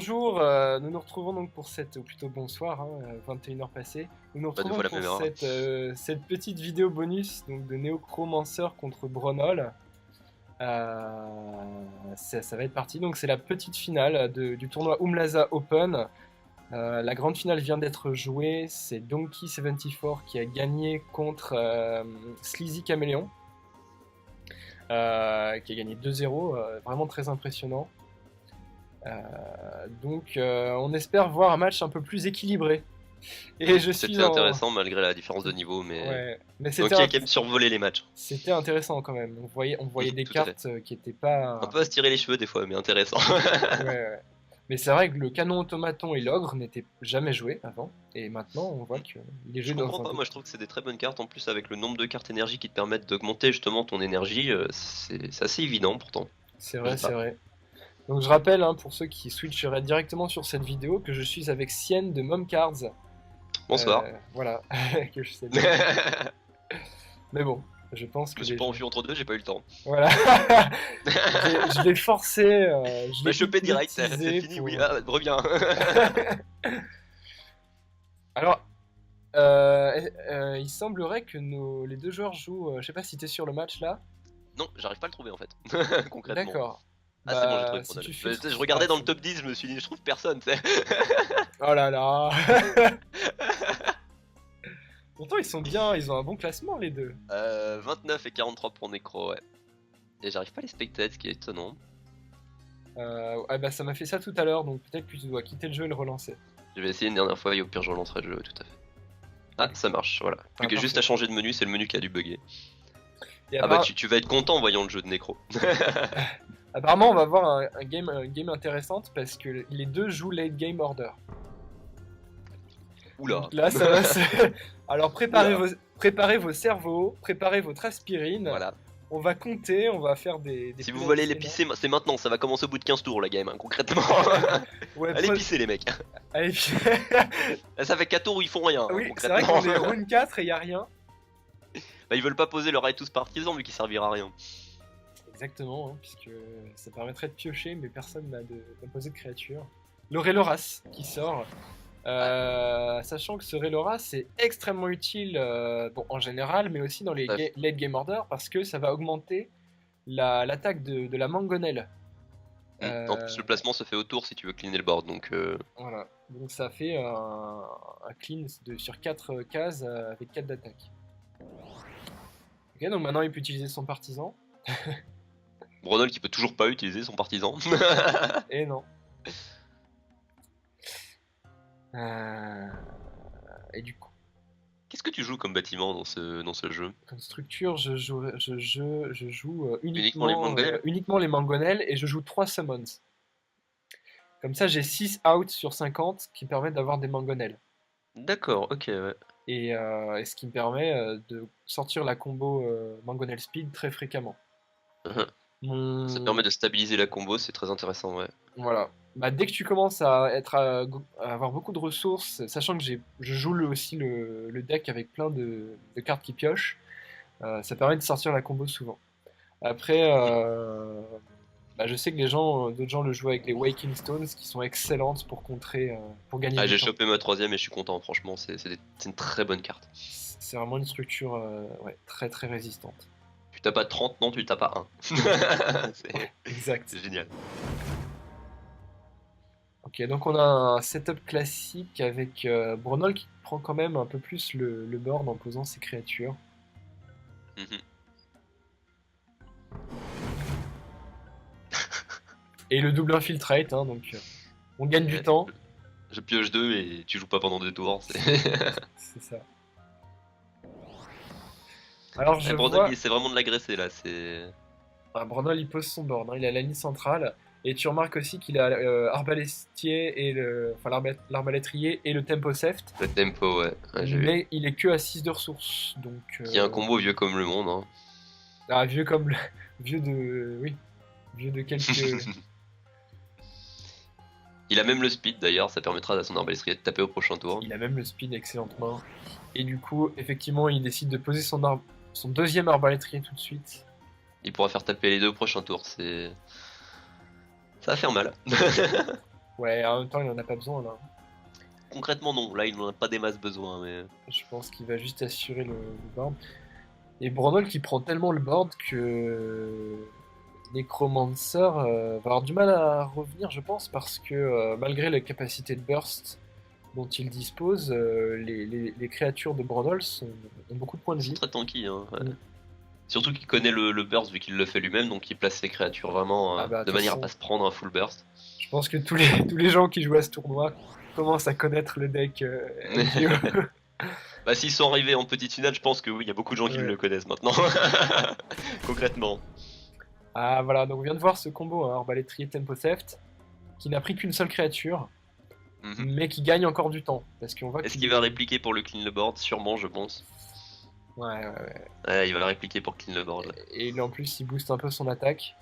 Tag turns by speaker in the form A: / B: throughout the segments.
A: Bonjour, nous nous retrouvons donc pour cette, ou plutôt bonsoir, 21h passées. Nous nous
B: Pas deux
A: retrouvons
B: fois la
A: pour
B: même heure.
A: cette petite vidéo bonus donc de Néocromancer contre Bronol. Ça va être parti, donc c'est la petite finale du tournoi Umlaza Open. La grande finale vient d'être jouée, c'est Donkey74 qui a gagné contre Sleazy Caméléon, qui a gagné 2-0, vraiment très impressionnant. On espère voir un match un peu plus équilibré. Et je suis
B: C'était intéressant malgré la différence de niveau, mais
A: Ouais, mais
B: donc il a quand même survolé les matchs.
A: c'était intéressant quand même. On voyait des
B: Tout à fait.
A: cartes qui étaient pas.
B: Un peu à se tirer les cheveux des fois, mais intéressant.
A: Ouais, ouais. Mais c'est vrai que le canon automaton et l'ogre n'étaient jamais joués avant, et maintenant on voit qu'il est
B: Je
A: joué dans
B: comprends
A: un.
B: pas, moi je trouve que c'est des très bonnes cartes en plus avec le nombre de cartes énergie qui te permettent d'augmenter justement ton énergie, c'est assez évident pourtant.
A: C'est
B: Je
A: vrai,
B: sais
A: c'est
B: pas.
A: vrai. Donc je rappelle, pour ceux qui switcheraient directement sur cette vidéo, que je suis avec Sien de Momcards.
B: Bonsoir.
A: Voilà, que je sais bien. Mais bon, je pense
B: Je
A: que
B: me suis pas enfui entre deux, j'ai pas eu le temps.
A: voilà. Je l'ai forcé, je
B: Bah
A: l'ai
B: chopé direct, c'est
A: hypnotisé
B: fini,
A: pour.
B: oui, ah, reviens.
A: Alors, il semblerait que les deux joueurs jouent. Je sais pas si t'es sur le match là.
B: Non, j'arrive pas à le trouver en fait, concrètement.
A: D'accord.
B: Ah c'est bon, j'ai trouvé
A: Si
B: Bronol.
A: tu filtres.
B: Je regardais dans le top 10, je me suis dit, je trouve personne, tu sais.
A: Oh là là. Pourtant, ils sont bien, ils ont un bon classement les deux.
B: 29 et 43 pour Necro, ouais. Et j'arrive pas à les spectates, ce qui est étonnant.
A: Ça m'a fait ça tout à l'heure, donc peut-être que tu dois quitter le jeu et le relancer.
B: Je vais essayer une dernière fois et au pire je relancerai le jeu, tout à fait. Ah, ça marche, voilà. Plus que juste
A: parfait.
B: à changer de menu, c'est le menu qui a dû bugger.
A: Et
B: Ah bah tu vas être content en voyant le jeu de Necro.
A: apparemment, on va avoir une game intéressante parce que les deux jouent late game order.
B: Oula.
A: Donc là, ça va se... Alors préparez vos cerveaux, préparez votre aspirine.
B: Voilà.
A: On va compter, on va faire des
B: Si vous
A: plans
B: voulez
A: de
B: les pisser, c'est maintenant, ça va commencer au bout de 15 tours la game, hein, concrètement.
A: Ouais,
B: Allez pisser les mecs.
A: Allez,
B: Là, ça fait 4 tours où ils font rien, hein,
A: oui, c'est vrai
B: concrètement.
A: qu'on est rune 4 et y a rien.
B: Bah, ils veulent pas poser leur tous partisan vu qu'il servira à rien.
A: Exactement, puisque ça permettrait de piocher, mais personne n'a posé de créature. Le Reloras qui sort. Sachant que ce Reloras est extrêmement utile en général, mais aussi dans les late game order, parce que ça va augmenter l'attaque de la mangonelle.
B: En plus, le placement se fait autour si tu veux cleaner le board, donc...
A: Voilà, donc ça fait un clean sur 4 cases avec 4 d'attaque. Ok, donc maintenant il peut utiliser son partisan.
B: Bronol qui peut toujours pas utiliser son partisan.
A: Et non. Et du coup,
B: Qu'est-ce que tu joues comme bâtiment dans ce jeu?
A: comme structure, je joue
B: Uniquement les mangonelles
A: uniquement les mangonelles et je joue 3 summons. Comme ça, j'ai 6 outs sur 50 qui permettent d'avoir des mangonelles.
B: D'accord, ok, ouais.
A: Et ce qui me permet de sortir la combo mangonelle speed très fréquemment.
B: Ça permet de stabiliser la combo, c'est très intéressant, ouais.
A: Voilà. Dès que tu commences à avoir beaucoup de ressources, sachant que je joue aussi le deck avec plein de cartes qui piochent, ça permet de sortir la combo souvent. Après, je sais que d'autres gens le jouent avec les Waking Stones qui sont excellentes pour contrer, pour gagner
B: Ah,
A: du
B: j'ai
A: temps.
B: chopé ma 3ème et je suis content, franchement, c'est une très bonne carte.
A: C'est vraiment une structure très très résistante.
B: Tu tapes à 30, non, tu tapes à 1.
A: Exact.
B: C'est génial.
A: Ok, donc on a un setup classique avec Bronol qui prend quand même un peu plus le board en posant ses créatures. Et le double infiltrate, donc on gagne du temps.
B: Je pioche 2 et tu joues pas pendant 2 tours.
A: C'est ça. Alors je
B: Bronol,
A: vois...
B: c'est vraiment de l'agresser là.
A: Bronol il pose son board, il a la ligne centrale. Et tu remarques aussi qu'il a arbalestier et l'arbalétrier et le tempo seft.
B: Le tempo, ouais.
A: Mais il est que à 6 de ressources. Donc,
B: qui est un combo vieux comme le monde. Hein.
A: Ah, vieux comme le... vieux de... Oui. Vieux de quelques...
B: Il a même le speed d'ailleurs, ça permettra à son arbalétrier de taper au prochain tour.
A: Il a même le speed, excellente main. Et du coup, effectivement, il décide de poser son deuxième arbalétrier tout de suite.
B: Il pourra faire taper les 2 au prochain tour, c'est... Ça va faire mal.
A: Ouais, en même temps, il en a pas besoin là.
B: Concrètement, non. Là, il n'en a pas des masses besoin, mais...
A: Je pense qu'il va juste assurer le board. Et Brunel qui prend tellement le board que Necromancer va avoir du mal à revenir, je pense, parce que malgré la capacité de burst dont il dispose, les créatures de Brunel ont beaucoup de points de
B: Ils sont
A: vie.
B: très tanky, hein. Ouais.
A: Mm.
B: Surtout qu'il connaît le burst vu qu'il le fait lui-même, donc il place ses créatures vraiment
A: Ah bah, de
B: de
A: toute
B: manière à
A: façon,
B: pas se prendre un full burst.
A: je pense que tous les gens qui jouent à ce tournoi commencent à connaître le deck MGO.
B: Bah s'ils sont arrivés en petite finale, je pense que oui, il y a beaucoup de gens qui
A: Ouais.
B: le connaissent maintenant. Concrètement.
A: Ah voilà, donc on vient de voir ce combo, hein, Arbalétrier Tempo Theft, qui n'a pris qu'une seule créature,
B: Mhm.
A: mais qui gagne encore du temps. Parce qu'on voit
B: Est-ce
A: qu'il
B: qu'il va répliquer pour le clean le board? Sûrement, je pense.
A: Ouais, ouais, ouais.
B: Ouais, il va répliquer pour clean le board là.
A: Et en plus, il booste un peu son attaque.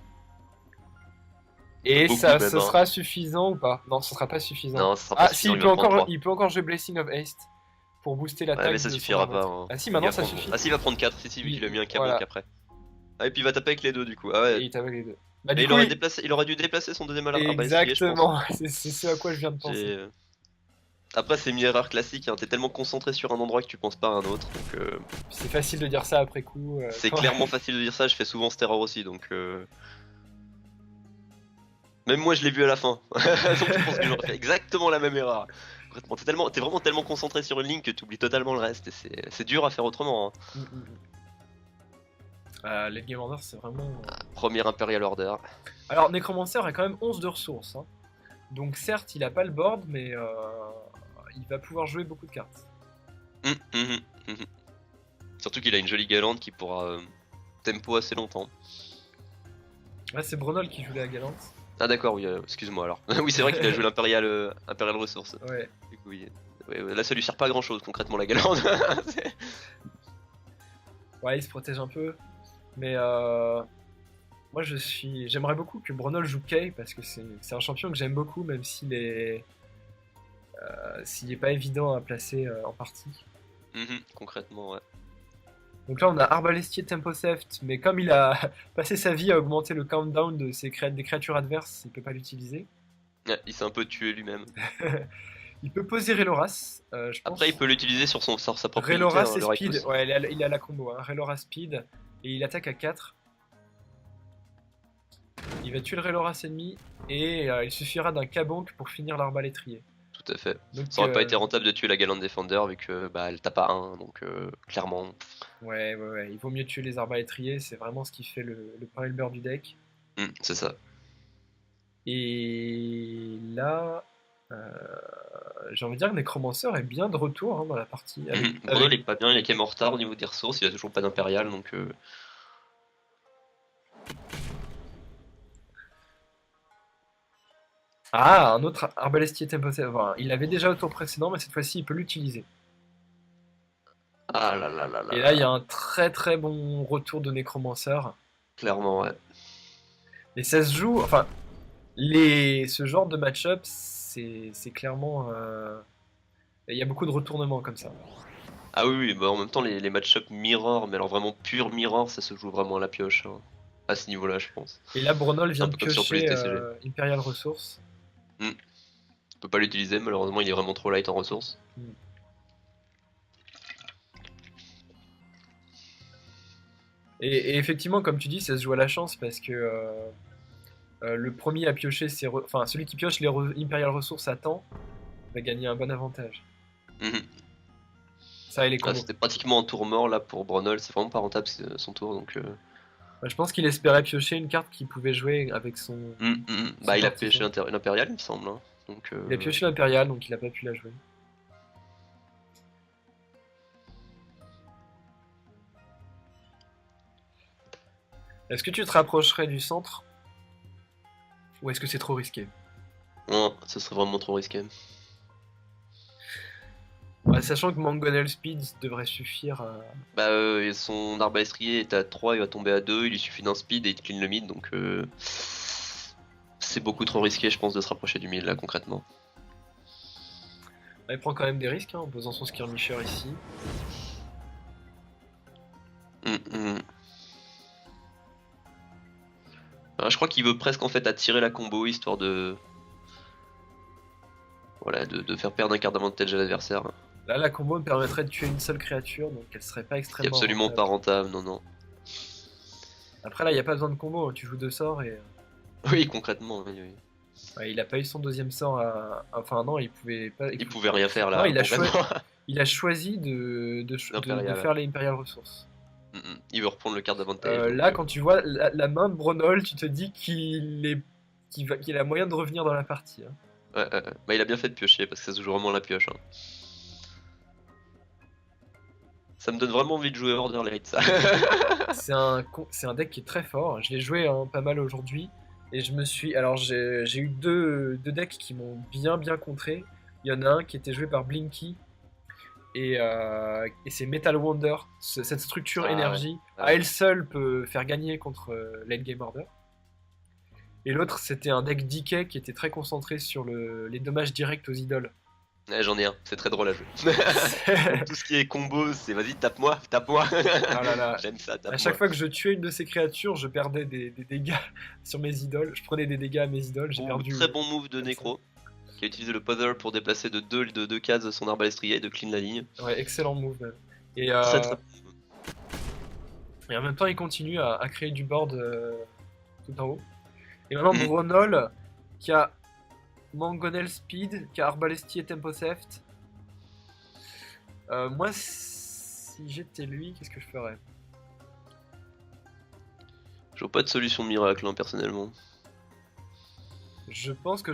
A: Et
B: Beaucoup même,
A: ce
B: hein.
A: sera suffisant ou pas? Non, ce sera pas suffisant.
B: Non, ça sera pas
A: Ah, si,
B: suffisant, il va prendre 3.
A: il peut encore jouer Blessing of Haste pour booster
B: Ouais, mais
A: l'attaque
B: ça
A: de son
B: suffira pas,
A: arbalète.
B: hein.
A: Ah si,
B: Il
A: maintenant
B: va
A: ça
B: prendre...
A: suffit.
B: Ah si, il va prendre 4, si, vu qu'il a mis un
A: Voilà.
B: K-Block après. Ah, et puis il va taper avec les deux du coup. Ah
A: Et
B: ouais.
A: il tape les deux. Bah,
B: Et
A: du coup,
B: il aurait dû déplacer son deuxième arbalètrier, je pense.
A: exactement, c'est ce à quoi je viens de penser.
B: J'ai- Après, c'est une erreur classique, hein. T'es tellement concentré sur un endroit que tu penses pas à un autre. Donc,
A: C'est facile de dire ça après coup.
B: c'est
A: quand-
B: clairement facile de dire ça, je fais souvent cette erreur aussi. Donc, même moi, je l'ai vu à la fin. Donc, je pense que j'aurais fait exactement la même erreur. Concrètement, t'es vraiment tellement concentré sur une ligne que t'oublies totalement le reste. Et c'est dur à faire autrement, hein.
A: Mm, mm, mm. Late Game Order, c'est vraiment.
B: Premier Imperial Order.
A: Alors, Necromancer a quand même 11 de ressources, hein. Donc, certes, il a pas le board, mais il va pouvoir jouer beaucoup de cartes.
B: Hum, hum, hum. Surtout qu'il a une jolie galante qui pourra tempo assez longtemps.
A: Là, c'est Brunel qui joue la galante.
B: Ah d'accord, oui, excuse-moi alors. Oui, c'est vrai qu'il a joué l'Imperial Imperial Resource.
A: Ouais.
B: Du coup, oui. Ouais, là, ça lui sert pas à grand chose concrètement la galante.
A: Ouais, il se protège un peu. Mais moi, j'aimerais beaucoup que Brunel joue Kay parce que c'est un champion que j'aime beaucoup, même s'il est pas évident à placer en partie.
B: Concrètement, ouais.
A: Donc là, on a Arbalestier Tempo Theft, mais comme il a passé sa vie à augmenter le countdown des créatures adverses, il peut pas l'utiliser.
B: Ouais, il s'est un peu tué lui-même.
A: Il peut poser Reloras, je pense.
B: Après, il peut l'utiliser sur sa propre
A: Reloras
B: unité,
A: et
B: hein, le
A: Speed,
B: Raikus.
A: ouais, il a la combo, hein. Reloras Speed, et il attaque à 4. Il va tuer le Reloras ennemi, et il suffira d'un K-Bonk pour finir l'arbalétrier.
B: Tout à fait.
A: Donc,
B: Ça aurait pas été rentable de tuer la galante Defender vu que bah, elle tape à 1, donc clairement.
A: Ouais, il vaut mieux tuer les arbalétriers, c'est vraiment ce qui fait le pain et le beurre du deck.
B: C'est ça.
A: Et là, j'ai envie de dire que Necromancer est bien de retour, hein, dans la partie.
B: Bruno, il est pas bien, il est quand même en retard au niveau des ressources, il a toujours pas d'impérial donc.
A: Ah, un autre arbalestier Tempo Theft. Enfin, il l'avait déjà au tour précédent, mais cette fois-ci, il peut l'utiliser.
B: Ah là là là là.
A: Et là, il y a un très très bon retour de Necromancer.
B: Clairement, ouais.
A: Et ça se joue. Enfin, ce genre de match-up, c'est clairement. Il y a beaucoup de retournements comme ça.
B: Ah oui, bah en même temps, les match-up mirror, mais alors vraiment pur mirror, ça se joue vraiment à la pioche, hein. À ce niveau-là, je pense.
A: Et là, Brunel vient
B: Un
A: de
B: peu comme sur tous les
A: piocher
B: TCG.
A: Imperial Resource.
B: On peut pas l'utiliser, malheureusement, il est vraiment trop light en ressources.
A: Et effectivement, comme tu dis, ça se joue à la chance parce que le premier à piocher, enfin celui qui pioche les Imperial Resources à temps va gagner un bon avantage.
B: Mhm.
A: Ça et les
B: Ah,
A: combos.
B: c'était pratiquement un tour mort là pour Brunel, c'est vraiment pas rentable son tour donc.
A: Je pense qu'il espérait piocher une carte qu'il pouvait jouer avec son.
B: Bah, il a
A: partisan.
B: pêché l'impérial, il me semble, hein. Donc,
A: Il a pioché l'Imperial, donc il a pas pu la jouer. Est-ce que tu te rapprocherais du centre? Ou est-ce que c'est trop risqué?
B: non, ce serait vraiment trop risqué.
A: Ouais, sachant que Mangonel Speed devrait suffire.
B: Bah, son arbalètrier est à 3, il va tomber à 2, il lui suffit d'un speed et il clean le mid donc. C'est beaucoup trop risqué, je pense, de se rapprocher du mid là concrètement.
A: Il prend quand même des risques, hein, en posant son skirmisher ici.
B: Je crois qu'il veut presque en fait attirer la combo histoire de Voilà, de faire perdre un card d'avantage à l'adversaire.
A: Là, la combo me permettrait de tuer une seule créature, donc elle serait pas
B: C'est
A: extrêmement
B: absolument
A: rentable.
B: pas rentable, non, non.
A: Après, là, il n'y a pas besoin de combo, hein. Tu joues 2 sorts et
B: Oui, concrètement, oui, oui.
A: ouais, il a pas eu son deuxième sort enfin, non, il pouvait pas.
B: Il pouvait rien faire
A: Non,
B: là, concrètement.
A: il a choisi de
B: L'Impérial.
A: faire les Imperial Resources.
B: Il veut reprendre le card d'avantage.
A: Là, quand tu vois la main de Bronol, tu te dis qu'il a moyen de revenir dans la partie, hein.
B: Bah, il a bien fait de piocher parce que ça se joue vraiment la pioche. Hein. Ça me donne vraiment envie de jouer Order Late, ça.
A: C'est un deck qui est très fort. Je l'ai joué hein, pas mal aujourd'hui. Et je me suis. Alors, j'ai eu deux decks qui m'ont bien contré. Il y en a un qui était joué par Blinky. Et c'est Metal Wonder. Cette structure
B: Ah,
A: énergie,
B: ouais.
A: à elle seule, peut faire gagner contre Late Game Order. Et l'autre, c'était un deck DK qui était très concentré sur les dommages directs aux idoles.
B: Ouais, j'en ai un, c'est très drôle à jouer. Tout ce qui est combo, c'est vas-y, tape-moi.
A: Ah là là.
B: J'aime ça,
A: À
B: tape-moi.
A: chaque fois que je tuais une de ces créatures, je perdais des dégâts sur mes idoles. Je prenais des dégâts à mes idoles. J'ai perdu.
B: Très bon move de Necro, qui a utilisé le Pother pour déplacer de deux cases son arbalèstrier et de clean la ligne.
A: Ouais, excellent move même. Et,
B: Très
A: et en même temps, il continue à créer du board tout en haut. Et maintenant,
B: Mhm.
A: Bronol, qui a Mangonel Speed, qui a Arbalestier Tempo Theft. Moi, si j'étais lui, qu'est-ce que je ferais?
B: Je vois pas de solution miracle, hein, personnellement.
A: Je pense que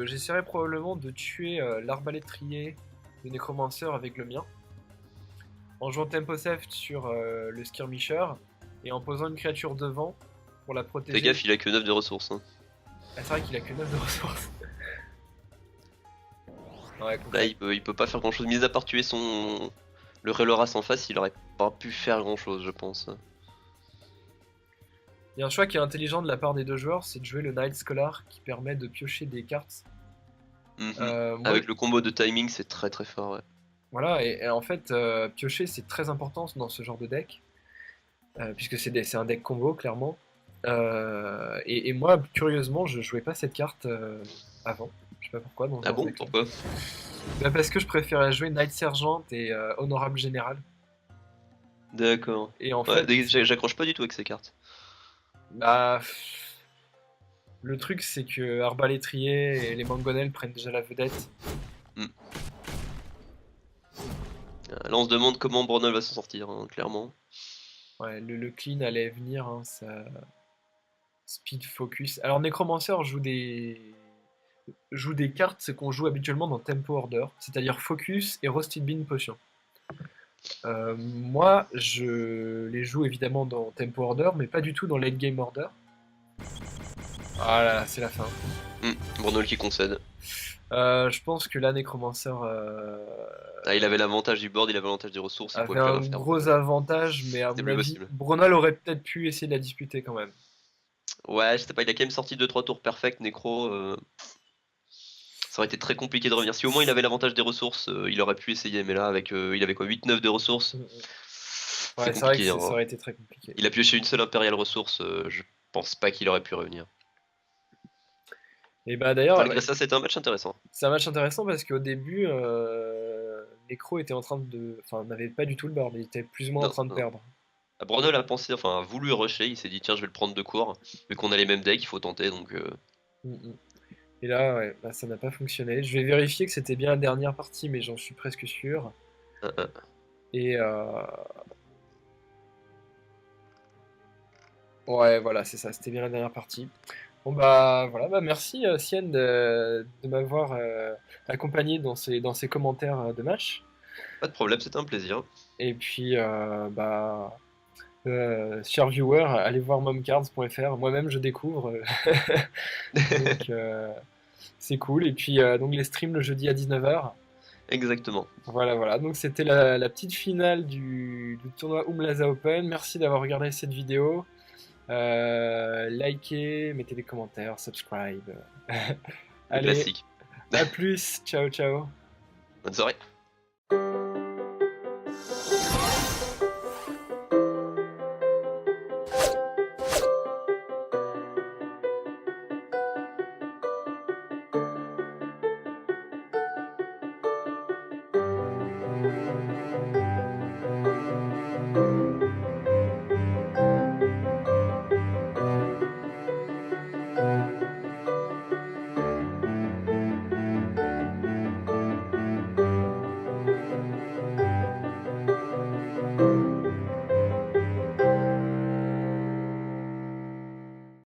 A: j'essaierais probablement de tuer l'arbalétrier de Necromancer avec le mien. En jouant Tempo Theft sur le Skirmisher et en posant une créature devant pour la protéger.
B: Fais gaffe, il a que 9 de ressources. Hein.
A: Ah, c'est vrai qu'il a que 9 de ressources. Ouais,
B: Là, il peut pas faire grand chose, mis à part tuer le Reloras en face, il aurait pas pu faire grand chose, je pense.
A: Il y a un choix qui est intelligent de la part des deux joueurs, c'est de jouer le Night Scholar qui permet de piocher des cartes.
B: Mhm.
A: Moi,
B: Avec le combo de timing, c'est très fort. Ouais.
A: voilà, et en fait, piocher c'est très important dans ce genre de deck, puisque c'est un deck combo clairement. Et moi, curieusement, je jouais pas cette carte avant. Je sais pas pourquoi. Dans
B: Ah
A: ce
B: bon,
A: deck-là.
B: pourquoi?
A: Bah, parce que je préférais jouer Night Sergeant et Honorable Général.
B: D'accord.
A: Et en
B: Ouais,
A: fait,
B: j'accroche pas du tout avec ces cartes.
A: bah, le truc c'est que Arbalétrier et les Mangonel prennent déjà la vedette.
B: Là, on se demande comment Bronol va s'en sortir, hein, clairement.
A: Ouais, le clean allait venir, hein, ça... Speed focus. Alors Necromancer joue des cartes qu'on joue habituellement dans Tempo Order, c'est-à-dire Focus et Roasted Bean Potion. Moi, je les joue évidemment dans Tempo Order, mais pas du tout dans Late Game Order. Voilà, c'est la fin.
B: Bronol qui concède.
A: Je pense que là, Necromancer
B: Ah, il avait l'avantage du board, il avait l'avantage des ressources, il
A: avait
B: pouvait plus
A: un
B: rien faire.
A: gros avantage, mais à
B: C'était
A: mon
B: plus
A: avis,
B: possible.
A: Bronal aurait peut-être pu essayer de la disputer quand même.
B: Ouais, je sais pas, il a quand même sorti 2-3 tours perfect, Necro. Ça aurait été très compliqué de revenir. Si au moins il avait l'avantage des ressources, il aurait pu essayer, mais là, il avait quoi, 8-9 de ressources?
A: Ouais,
B: C'est
A: c'est vrai que
B: compliqué.
A: ça
B: Hein.
A: aurait été très compliqué.
B: Il a pioché une seule impériale ressource, je pense pas qu'il aurait pu revenir.
A: Et bah d'ailleurs,
B: Malgré ça, c'était un match intéressant.
A: c'est un match intéressant parce qu'au début, Necro était en train de. Enfin, n'avait pas du tout le board, il était plus ou moins en train de perdre.
B: Bronol a pensé, enfin a voulu rusher, il s'est dit tiens je vais le prendre de court, vu qu'on a les mêmes decks, il faut tenter donc.
A: Et là, ouais, là, ça n'a pas fonctionné. Je vais vérifier que c'était bien la dernière partie, mais j'en suis presque sûr. Et ouais, voilà, c'est ça, c'était bien la dernière partie. Bon bah voilà, bah merci Sien de m'avoir accompagné dans ces commentaires de match.
B: Pas de problème, c'était un plaisir.
A: Et puis bah chers viewers, allez voir momcards.fr. Moi-même je découvre. Donc c'est cool. Et puis donc les streams le jeudi à 19h.
B: Exactement.
A: Voilà. Donc c'était la petite finale du tournoi Umlaza Open. Merci d'avoir regardé cette vidéo. Likez, mettez des commentaires, subscribe.
B: Le classique.
A: À plus, ciao.
B: Bonne soirée.